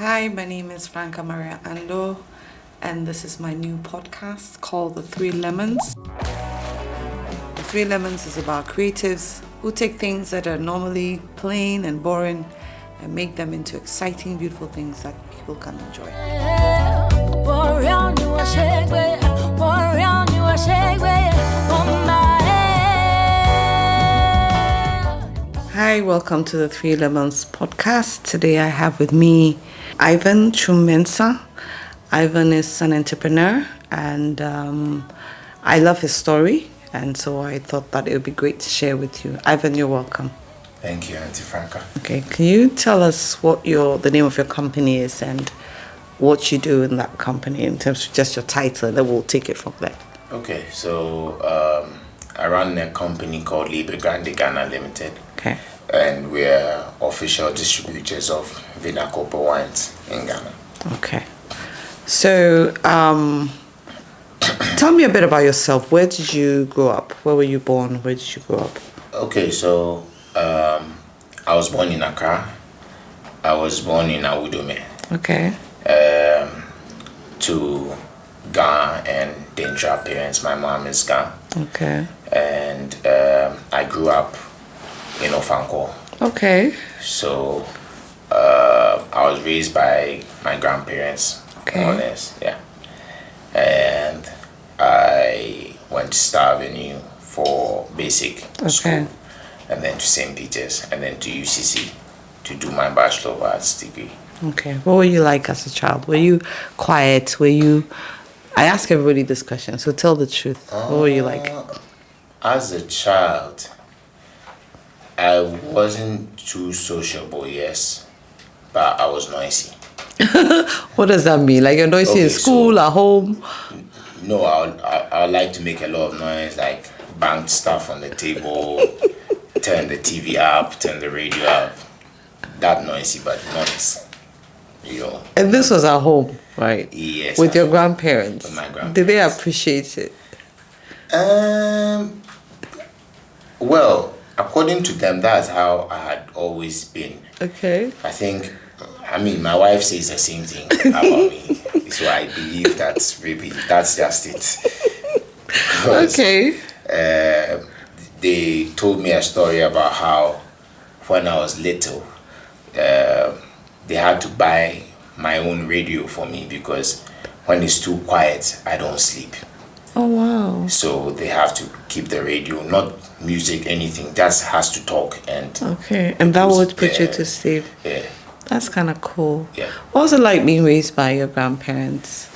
Hi, my name is Franca Maria Ando, and this is my new podcast called The Three Lemons. The Three Lemons is about creatives who take things that are normally plain and boring and make them into exciting, beautiful things that people can enjoy. Hi, welcome to the Three Lemons podcast. Today I have with me Ivan Twum Mensah. Ivan is an entrepreneur and I love his story, and so I thought that it would be great to share with you. Ivan, you're welcome. Thank you, Auntie Franca. Okay, can you tell us what the name of your company is and what you do in that company in terms of just your title, and then we'll take it from there. Okay, so I run a company called Liber Grande Ghana Ltd. Okay. And we're official distributors of Vinakoper Wines in Ghana. Okay. So, tell me a bit about yourself. Where did you grow up? Where were you born? Where did you grow up? Okay, so I was born in Accra. I was born in Awudome. Okay. To Ghana and Dentra parents. My mom is Ghana. Okay. And I grew up in Ofanko. Okay. So I was raised by my grandparents, okay. more or less, yeah. And I went to Star Avenue for basic school, and then to St. Peter's, and then to UCC to do my Bachelor of Arts degree. Okay. What were you like as a child? Were you quiet? I ask everybody this question, so tell the truth. What were you like? As a child, I wasn't too sociable, yes, but I was noisy. What does that mean? Like you're noisy in school, at home? No, I like to make a lot of noise, like bang stuff on the table, turn the TV up, turn the radio up. That noisy, but not, And this was at home, right? Yes. With your grandparents? With my grandparents. Did they appreciate it? Well, according to them, that's how I had always been. Okay. My wife says the same thing about me. So I believe that's just it. Okay. They told me a story about how when I was little, they had to buy my own radio for me because when it's too quiet, I don't sleep. Oh, wow. So they have to keep the radio, not music, anything, just has to talk. Okay, and that would put you to sleep. Yeah. That's kind of cool. Yeah. What was it like being raised by your grandparents?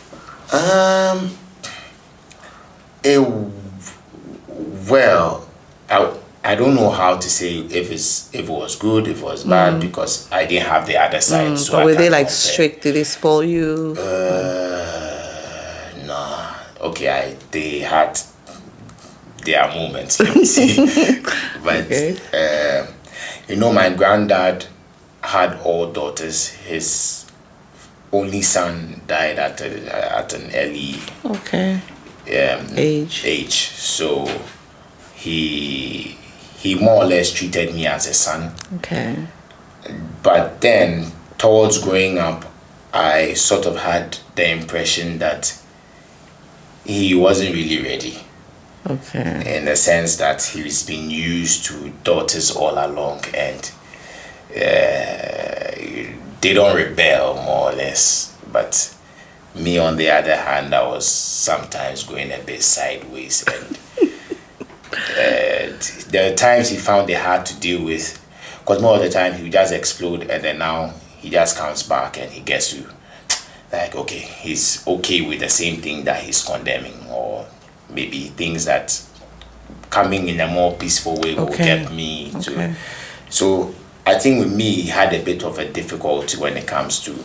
Well, I don't know how to say if it was good, if it was bad, because I didn't have the other side. So but were they like strict? Did they spoil you? No. Okay, they had their moments, let me see. But my granddad had all daughters. His only son died at an early age. So he more or less treated me as a son. Okay. But then towards growing up, I sort of had the impression that he wasn't really ready. Okay. In the sense that he's been used to daughters all along, and they don't rebel, more or less. But me, on the other hand, I was sometimes going a bit sideways, and there are times he found it hard to deal with, because more of the time he would just explode, and then now he just comes back and he gets to he's okay with the same thing that he's condemning, or maybe things that coming in a more peaceful way will get me to. So I think with me, he had a bit of a difficulty when it comes to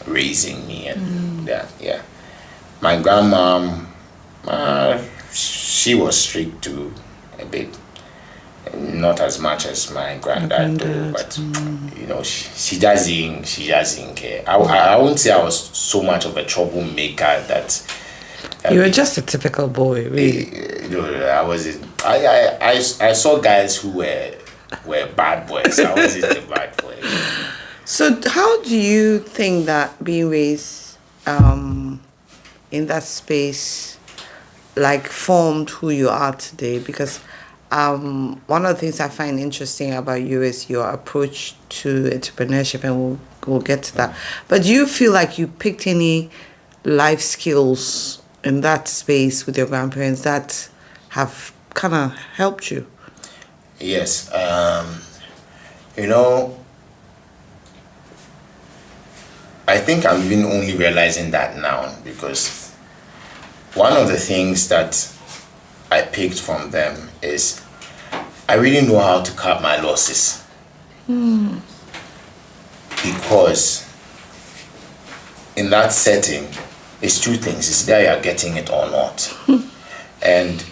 raising me, and yeah. My grandma, she was strict too, a bit. Not as much as my granddad though, but she just didn't care. I won't say I was so much of a troublemaker that you were just a typical boy, really. I wasn't. I saw guys who were bad boys. I wasn't a bad boy. So how do you think that being raised in that space like formed who you are today? Because one of the things I find interesting about you is your approach to entrepreneurship, and we'll get to that. But do you feel like you picked any life skills in that space with your grandparents that have kind of helped you? Yes. You know, I think I'm even only realizing that now, because one of the things that I picked from them is I really know how to cut my losses. Because in that setting, it's two things. It's that you're getting it or not. And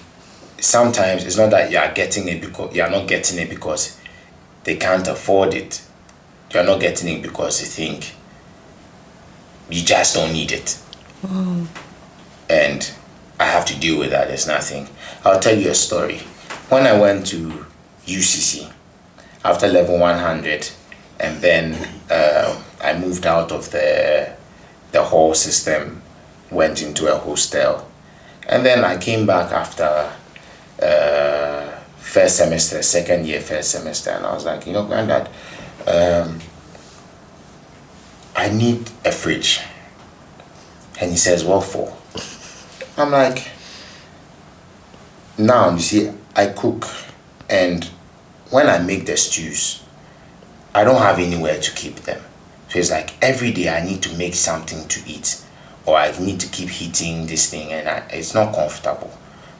sometimes it's not that you're getting it because you're not getting it because they can't afford it. You're not getting it because you think you just don't need it. And I have to deal with that. There's nothing. I'll tell you a story. When I went to UCC after level 100, and then I moved out of the hall system, went into a hostel, and then I came back after first semester, second year, first semester, and I was like, Granddad, I need a fridge. And he says, what for? I'm like, now, you see, I cook, and when I make the stews, I don't have anywhere to keep them. So it's like every day I need to make something to eat, or I need to keep heating this thing, and it's not comfortable.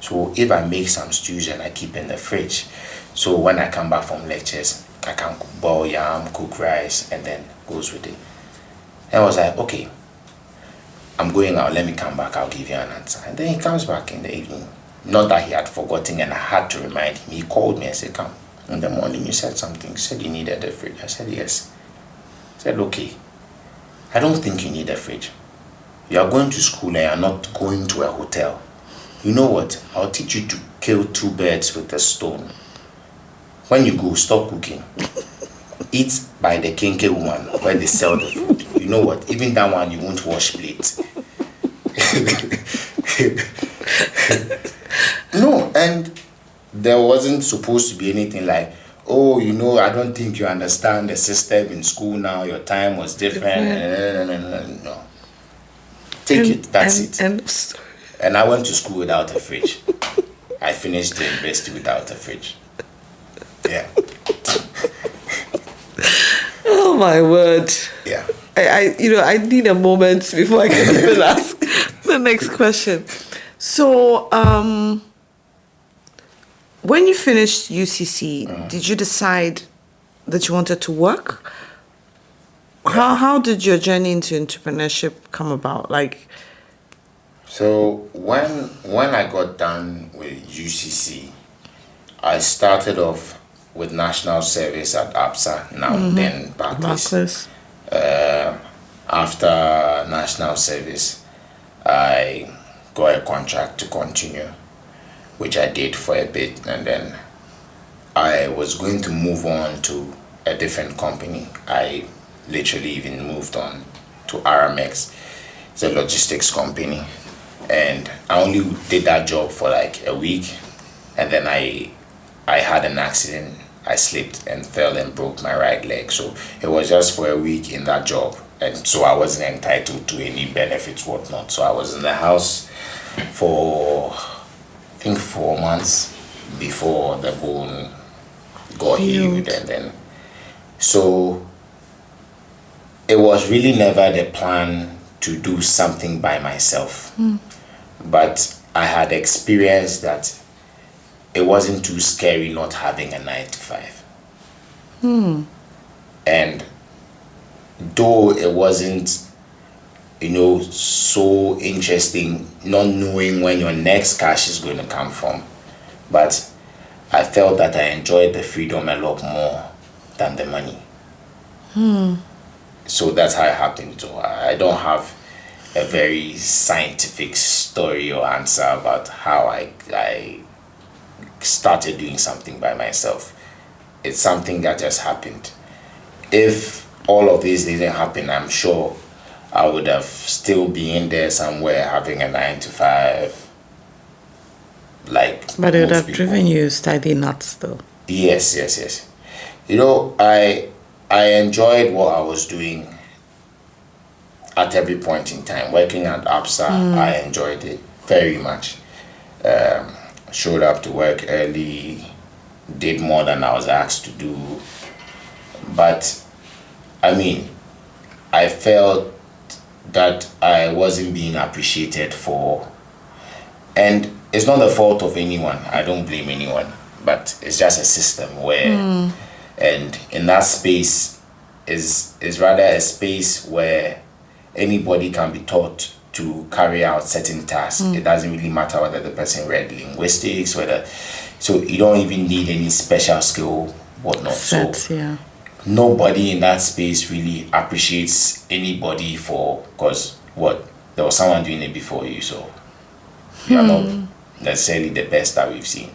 So if I make some stews and I keep in the fridge, so when I come back from lectures, I can boil yam, cook rice, and then goes with it. And I was like, okay, I'm going out, let me come back, I'll give you an answer. And then he comes back in the evening. Not that he had forgotten, and I had to remind him. He called me and said, come, in the morning you said something. You said you needed a fridge. I said, yes. I said, okay, I don't think you need a fridge. You are going to school and you are not going to a hotel. You know what? I'll teach you to kill two birds with a stone. When you go, stop cooking. Eat by the kinky woman where they sell the food. You know what? Even that one, you won't wash plates. No, and there wasn't supposed to be anything like, oh, I don't think you understand the system in school now. Your time was different. No. Take it. That's it. And I went to school without a fridge. I finished the university without a fridge. Yeah. Oh my word. Yeah. I need a moment before I can even ask the next question. So, when you finished UCC, did you decide that you wanted to work? Yeah. How did your journey into entrepreneurship come about? So when I got done with UCC, I started off with national service at ABSA, now then Barclays. After national service, I got a contract to continue, which I did for a bit, and then I was going to move on to a different company. I literally even moved on to Aramex. It's a logistics company, and I only did that job for like a week, and then I had an accident. I slipped and fell and broke my right leg. So it was just for a week in that job, and so I wasn't entitled to any benefits, whatnot. So I was in the house for I think 4 months before the bone got healed, and then so it was really never the plan to do something by myself. But I had experienced that it wasn't too scary not having a 9-to-5. And though it wasn't, so interesting not knowing when your next cash is going to come from, but I felt that I enjoyed the freedom a lot more than the money. So that's how it happened. So I don't have a very scientific story or answer about how I started doing something by myself. It's something that just happened. If all of this didn't happen, I'm sure I would have still been there somewhere having a 9 to 5. Like, But it would have people. driven you study nuts though. Yes. You know, I enjoyed what I was doing at every point in time. Working at APSA, I enjoyed it very much. Showed up to work early, did more than I was asked to do. But, I mean, I felt that I wasn't being appreciated for, and it's not the fault of anyone. I don't blame anyone, but it's just a system where, and in that space is rather a space where anybody can be taught to carry out certain tasks. It doesn't really matter whether the person read linguistics, so you don't even need any special skill, whatnot. So nobody in that space really appreciates anybody because there was someone doing it before you, so you're not necessarily the best that we've seen.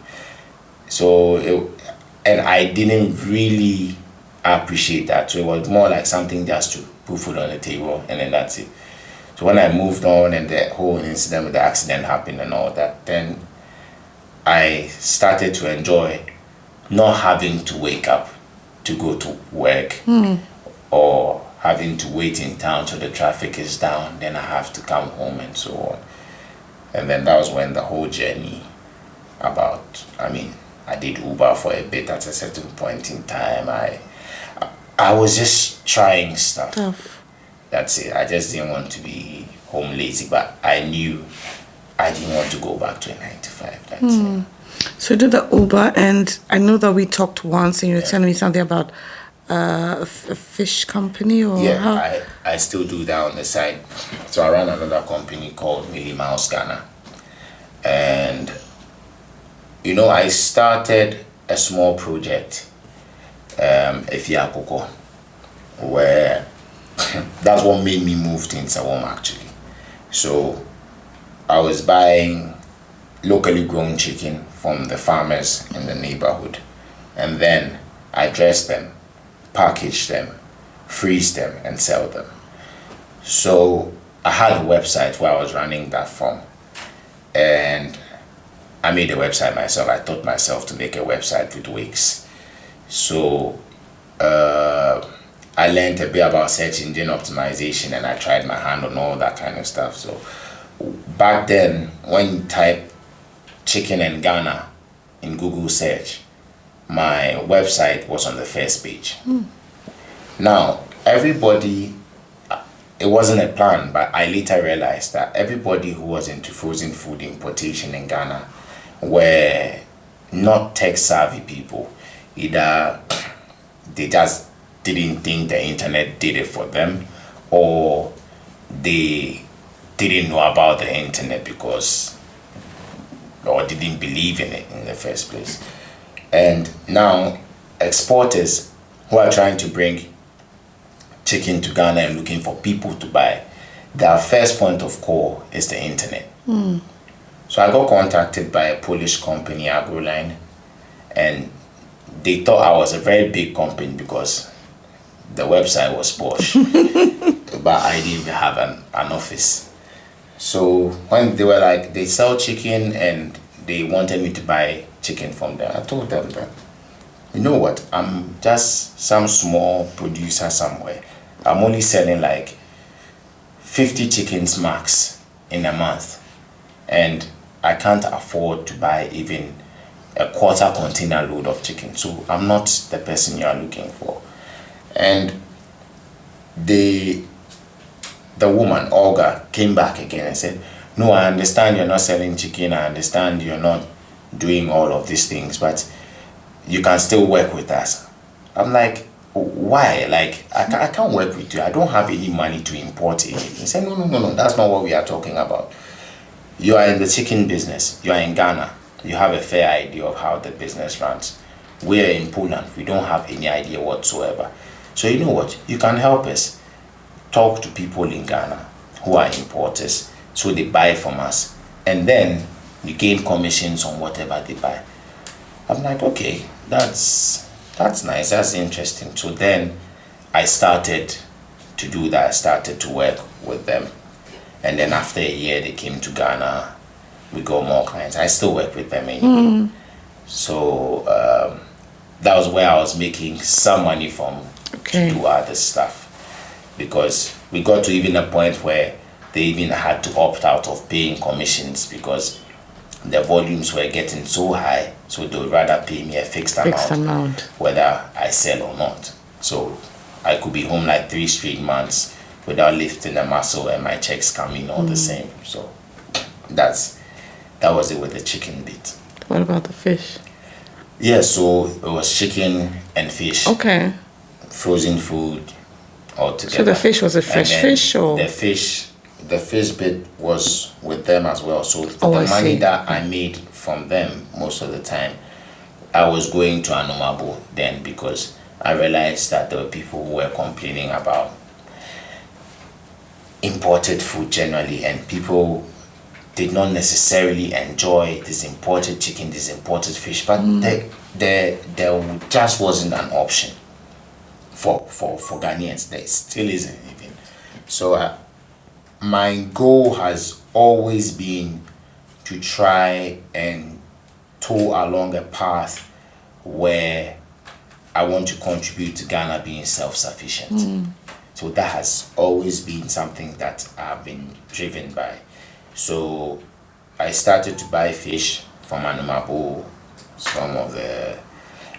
And I didn't really appreciate that, so it was more like something just to put food on the table and then that's it. So when I moved on and the whole incident with the accident happened and all that, then I started to enjoy not having to wake up to go to work or having to wait in town till the traffic is down, then I have to come home and so on. And then that was when the whole journey I did Uber for a bit at a certain point in time. I was just trying stuff. That's it. I just didn't want to be home lazy, but I knew I didn't want to go back to a 9 to 5. That's it. So you did the Uber, and I know that we talked once, and you were telling me something about a fish company, or I still do that on the side. So I run another company called Millie Mouse Ghana, and I started a small project, Efiakoko, where that's what made me move to Nsawam actually. So I was buying locally grown chicken from the farmers in the neighborhood, and then I dress them, package them, freeze them, and sell them. So I had a website where I was running that from, and I made a website myself. I taught myself to make a website with Wix. So I learned a bit about search engine optimization, and I tried my hand on all that kind of stuff. So back then, when you type chicken and Ghana in Google search, my website was on the first page. Now, everybody, it wasn't a plan, but I later realized that everybody who was into frozen food importation in Ghana were not tech savvy people. Either they just didn't think the internet did it for them, or they didn't know about the internet or didn't believe in it in the first place. And now exporters who are trying to bring chicken to Ghana and looking for people to buy, their first point of call is the internet. So I got contacted by a Polish company, AgroLine, and they thought I was a very big company because the website was posh, but I didn't even have an office. So when they were like, they sell chicken and they wanted me to buy chicken from them, I told them that, you know what, I'm just some small producer somewhere. I'm only selling like 50 chickens max in a month, and I can't afford to buy even a quarter container load of chicken. So I'm not the person you are looking for. And the woman, Olga, came back again and said, no, I understand you're not selling chicken. I understand you're not doing all of these things, but you can still work with us. I'm like, why? Like, I can't work with you. I don't have any money to import anything. He said, no, that's not what we are talking about. You are in the chicken business. You are in Ghana. You have a fair idea of how the business runs. We are in Poland. We don't have any idea whatsoever. So you know what? You can help us talk to people in Ghana who are importers, so they buy from us, and then you gain commissions on whatever they buy. I'm like, okay, that's nice, that's interesting. So then I started to do that. I started to work with them. And then after a year, they came to Ghana. We got more clients. I still work with them anyway. So that was where I was making some money from to do other stuff. Because we got to even a point where they even had to opt out of paying commissions because the volumes were getting so high. So they would rather pay me a fixed amount, whether I sell or not. So I could be home like 3 straight months without lifting a muscle and my checks coming all the same. So that was it with the chicken bit. What about the fish? Yeah, so it was chicken and fish. Okay. Frozen food all together. So the fish was a fresh fish, or the fish bit was with them as well. So the money that I made from them most of the time, I was going to Anomabo then because I realized that there were people who were complaining about imported food generally, and people did not necessarily enjoy this imported chicken, this imported fish, but there just wasn't an option for Ghanaians. There still isn't even. So my goal has always been to try and tow along a path where I want to contribute to Ghana being self-sufficient. So that has always been something that I've been driven by. So I started to buy fish from Anomabo.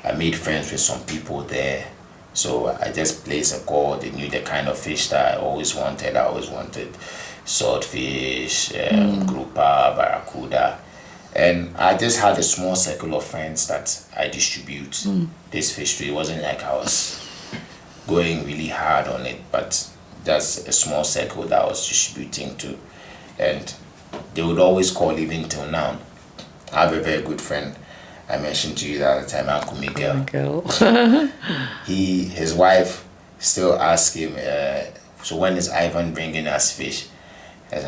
I made friends with some people there. So I just placed a call. They knew the kind of fish that I always wanted. I always wanted swordfish, grouper, barracuda. And I just had a small circle of friends that I distribute this fish to. It wasn't like I was going really hard on it, but just a small circle that I was distributing to. And they would always call even till now. I have a very good friend. I mentioned to you the other time, Uncle Miguel. His wife still asks him, so when is Ivan bringing us fish? I was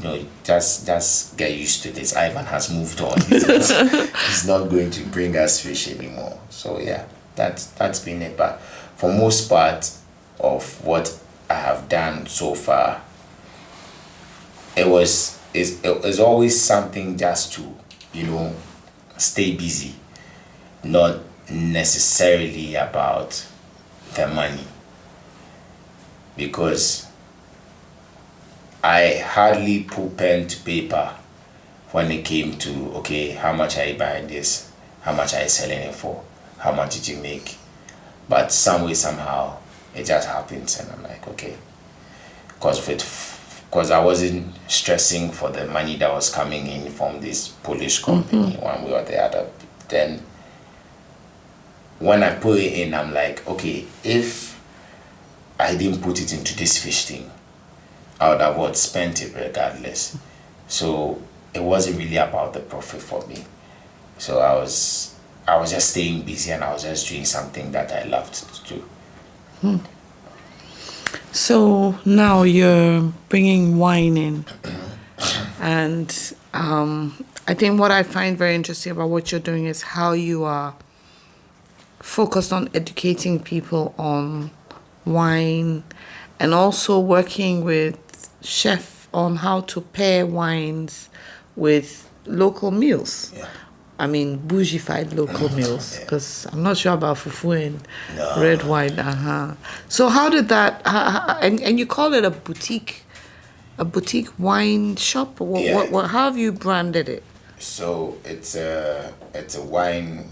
like, just get used to this. Ivan has moved on. He's not going to bring us fish anymore. So yeah, that's been it. But for most part of what I have done so far, it's always something just to, stay busy, not necessarily about the money. Because I hardly put pen to paper when it came to, okay, how much are you buying this? How much are you selling it for? How much did you make? But some way, somehow, it just happens, and I'm like, okay. Because I wasn't stressing for the money that was coming in from this Polish company, one way or the other. Then, when I put it in, I'm like, okay, if I didn't put it into this fish thing, I would have spent it regardless. So it wasn't really about the profit for me. So I was just staying busy, and I was just doing something that I loved to do. So now you're bringing wine in, and I think what I find very interesting about what you're doing is how you are focused on educating people on wine, and also working with chefs on how to pair wines with local meals. Yeah. I mean, bougeified local meals, because I'm not sure about fufu and red wine. So how did that? And you call it a boutique wine shop? How have you branded it? So it's a wine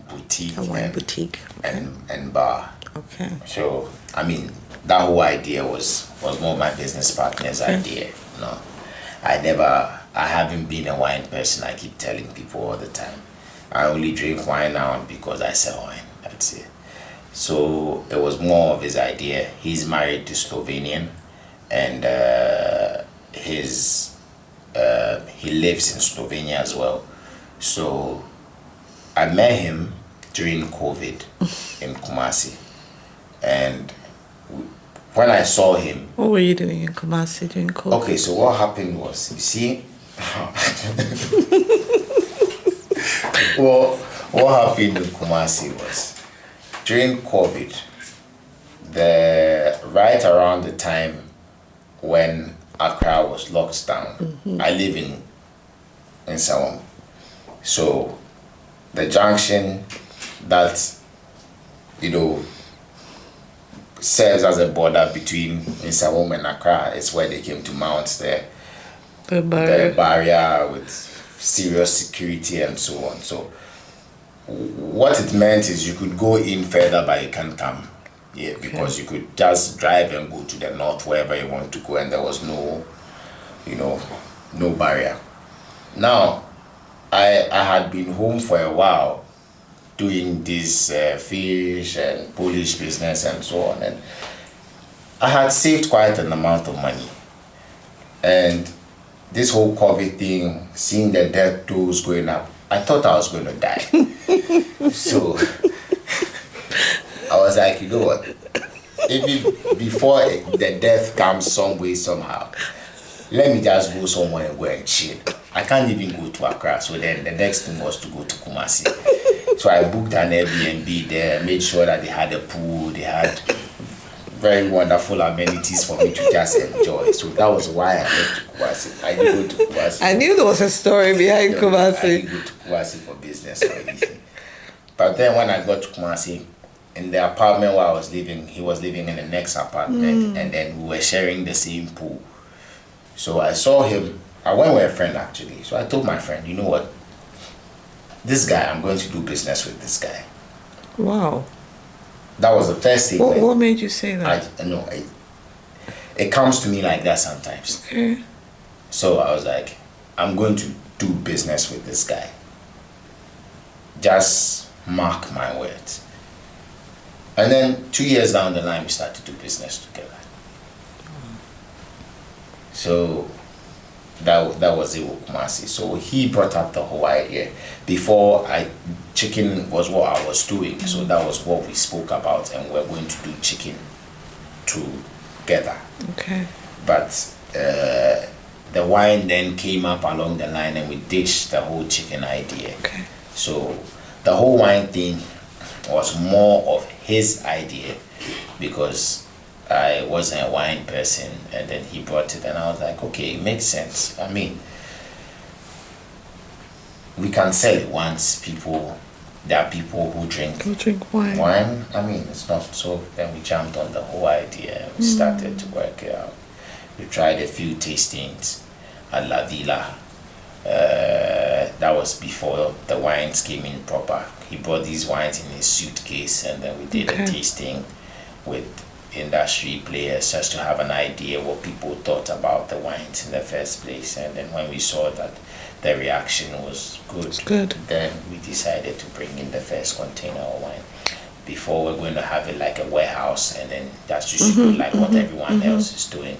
boutique. A wine boutique. Okay. And bar. Okay. So I mean, that whole idea was more my business partner's idea. I haven't been a wine person. I keep telling people all the time. I only drink wine now because I sell wine. That's it. So it was more of his idea. He's married to Slovenian, and he lives in Slovenia as well. So I met him during COVID in Kumasi, and when I saw him... What were you doing in Kumasi during COVID? Okay, so what happened was, you see... what happened in Kumasi was, during COVID, right around the time when Accra was locked down, I live in Sawam. So the junction that, serves as a border between Sawam and Accra is where they came to mount the barrier with serious security and so on. So what it meant is you could go in further, but you can't come here because you could just drive and go to the north wherever you want to go, and there was no barrier. Now, I had been home for a while doing this fish and Polish business and so on, and I had saved quite an amount of money. And this whole COVID thing, seeing the death tolls going up, I thought I was going to die. So I was like, you know what? Even before the death comes some way, somehow, let me just go somewhere and go and chill. I can't even go to Accra. So then the next thing was to go to Kumasi. So I booked an Airbnb there, made sure that they had a pool, they had very wonderful amenities for me to just enjoy. So that was why I went to Kumasi. I didn't go to Kumasi. I knew there was a story behind Kumasi. I didn't go to Kumasi for business or anything. But then when I got to Kumasi, in the apartment where I was living, he was living in the next apartment, and then we were sharing the same pool. So I saw him. I went with a friend actually. So I told my friend, you know what? This guy, I'm going to do business with this guy. Wow. That was the first thing. What made you say that? I know it comes to me like that sometimes. Okay. So I was like, I'm going to do business with this guy. Just mark my words. And then 2 years down the line, we started to do business together. So that was it with Kumasi. So he brought up the whole idea. Before, chicken was what I was doing. So that was what we spoke about, and we're going to do chicken together. Okay. But the wine then came up along the line, and we ditched the whole chicken idea. Okay. So the whole wine thing was more of his idea, because I wasn't a wine person, and then he brought it, and I was like, okay, it makes sense. I mean, we can sell it once. There are people who drink wine. I mean, it's not so. Then we jumped on the whole idea, and we started to work it out. We tried a few tastings at La Villa. That was before the wines came in proper. He brought these wines in his suitcase, and then we did a tasting with industry players just to have an idea what people thought about the wines in the first place. And then when we saw that the reaction was good, then we decided to bring in the first container of wine. Before, we're going to have it like a warehouse, and then that's distribute like what everyone else is doing.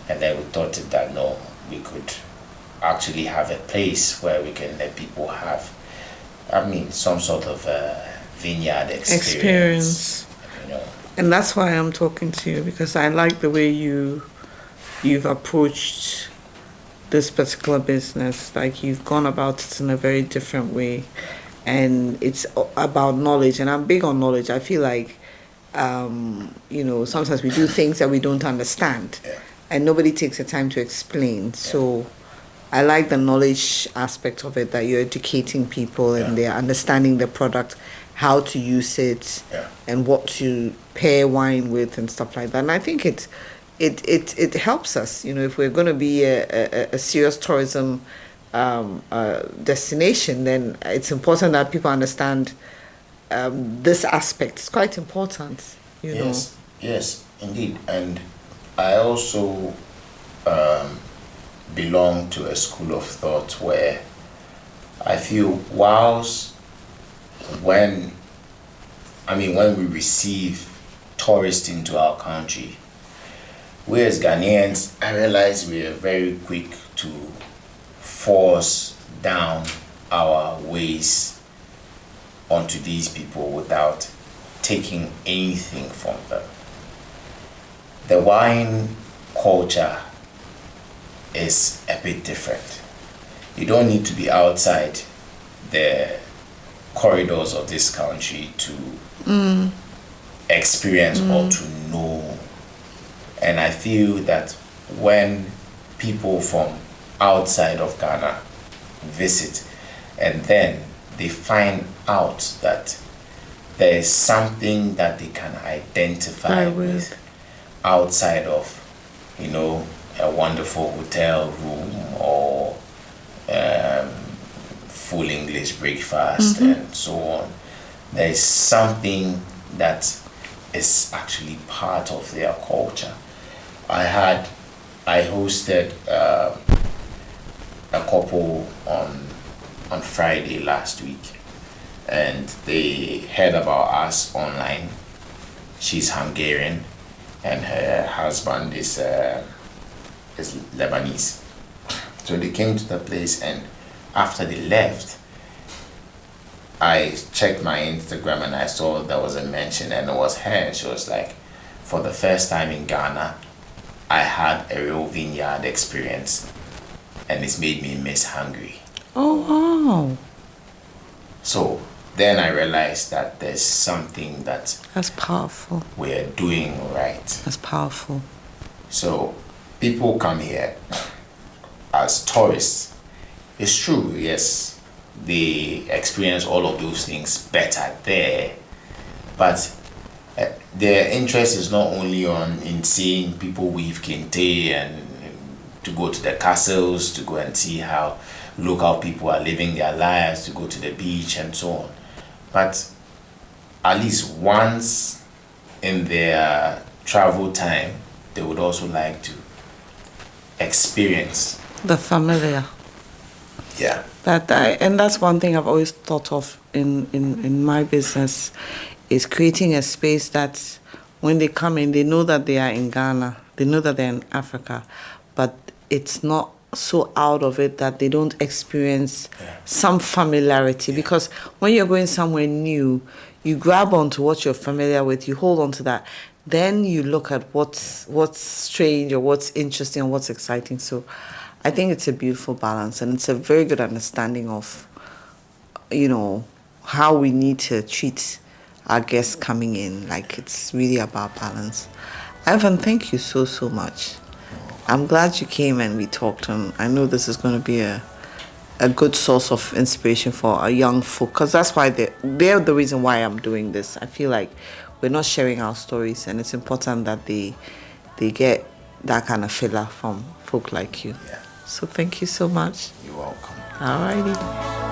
And then we thought that no, we could actually have a place where we can let people have, some sort of vineyard experience. And that's why I'm talking to you, because I like the way you've approached this particular business. Like, you've gone about it in a very different way, and it's about knowledge. And I'm big on knowledge. I feel like, sometimes we do things that we don't understand, and nobody takes the time to explain. So I like the knowledge aspect of it, that you're educating people and they're understanding the product, how to use it, and what to pair wine with and stuff like that. And I think it helps us, if we're going to be a serious tourism destination, then it's important that people understand this aspect. It's quite important, Yes, indeed. And I also belong to a school of thought where I feel when we receive tourists into our country, we as Ghanaians, I realize we are very quick to force down our ways onto these people without taking anything from them. The wine culture is a bit different. You don't need to be outside the corridors of this country to experience or to know. And I feel that when people from outside of Ghana visit and then they find out that there is something that they can identify with outside of, a wonderful hotel room or full English breakfast and so on. There is something that is actually part of their culture. I hosted a couple on Friday last week, and they heard about us online. She's Hungarian and her husband is Lebanese. So they came to the place, and after they left, I checked my Instagram and I saw there was a mention, and it was her, and she was like, for the first time in Ghana, I had a real vineyard experience, and it's made me miss Hungary. Oh, wow. So then I realized that there's something that's powerful. We're doing right. That's powerful. So people come here as tourists. It's true, yes, they experience all of those things better there, but their interest is not only in seeing people weave kente and to go to the castles, to go and see how local people are living their lives, to go to the beach and so on. But at least once in their travel time, they would also like to experience the familiar. Yeah. And that's one thing I've always thought of in my business, is creating a space that when they come in, they know that they are in Ghana, they know that they're in Africa, but it's not so out of it that they don't experience some familiarity. Because when you're going somewhere new, you grab onto what you're familiar with, you hold on to that, then you look at what's strange or what's interesting or what's exciting. So I think it's a beautiful balance, and it's a very good understanding of, how we need to treat our guests coming in. Like, it's really about balance. Ivan, thank you so much. I'm glad you came and we talked, and I know this is going to be a good source of inspiration for our young folk, because that's why they're the reason why I'm doing this. I feel like we're not sharing our stories, and it's important that they get that kind of filler from folk like you. Yeah. So thank you so much. You're welcome. All righty.